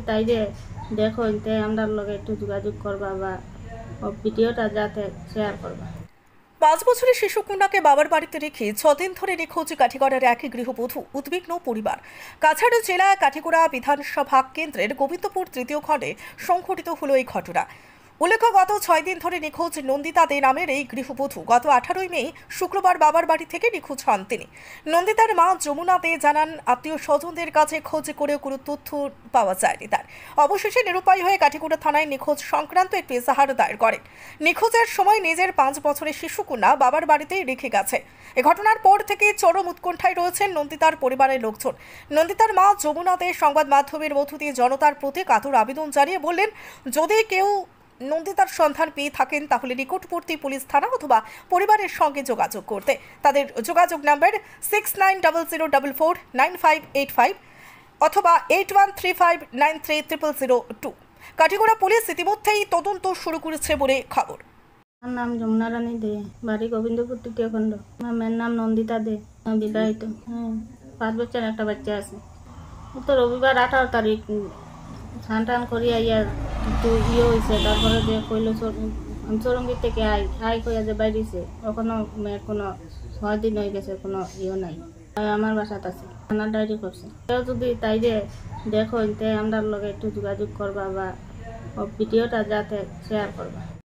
তাই যে দেখো তাই আমরা লগে একটু যোগাযোগ করবা বা ভিডিওটা যাতে শেয়ার করবা। 5 বছরের শিশু কন্যাকে বাবার বাড়িতে রেখে 6 দিন ধরে নিখোঁজ কাঠিগড়ার একই গৃহবধূ, উদ্বিগ্ন পরিবার। কাছাড় জেলা কাঠিগড়া বিধানসভা কেন্দ্রের গোবিন্দপুর তৃতীয় খণ্ডে সংঘটিত হলো এই ঘটনা। উল্লেখ্য, গত 6 দিন ধরে নিখোঁজ নন্দিতা দে নামের এই গৃহবধূ গত 18 মে শুক্রবার বাবার বাড়ি থেকে নিখোঁজ হন তিনি। নন্দিতার মা যমুনা দে জানান, আত্মীয় স্বজনদের কাছে খোঁজ করেও কোনো তথ্য পাওয়া যায়নি তার। অবশেষে নিরুপায় হয়ে কাঠিগড়া থানায় নিখোঁজ সংক্রান্ত একটি এজাহার দায়ের করেন। নিখোঁজের সময় নিজের 5 বছরের শিশুকন্যা বাবার বাড়িতেই রেখে গেছে। এ ঘটনার পর থেকে চরম উৎকণ্ঠায় রয়েছেন নন্দিতার পরিবারের লোকজন। নন্দিতার মা যমুনা দে সংবাদ মাধ্যমের মধ্য দিয়ে জনতার প্রতি কাতর আবেদন জানিয়ে বললেন, যদি কেউ নন্দিতার সন্ধান পেয়ে থাকেন তাহলে নিকটবর্তী পুলিশ থানা অথবা পরিবারের সঙ্গে যোগাযোগ করতে। তাদের যোগাযোগ নাম্বার 6900449585 অথবা 8135930002। কাঠিগড়া পুলিশ ইতিমধ্যেই তদন্ত শুরু করেছে বলে খবর। আমার নাম যমুনা রানী দে, বাড়ি গোবিন্দপুর তৃতীয় খণ্ড। আমার মেয়ের নাম নন্দিতা দে, বিবাহিত। 5 বছর একটা বাচ্চা আছে। তো রবিবার 18 তারিখ স্নান টান করিয়া একটু হয়েছে, তারপরে যে কইল চরঙ্গীর থেকে আই কইয়া যে বাইরেছে, ওখানে মেয়ের কোনো 6 দিন হয়ে গেছে, কোনো নাই। আমার বাসাত আছে, থানার ডায়েরি করছে। কেউ যদি তাই যে দেখো তাই আমরা লগে একটু যোগাযোগ করবা বা ভিডিওটা যাতে শেয়ার করবা।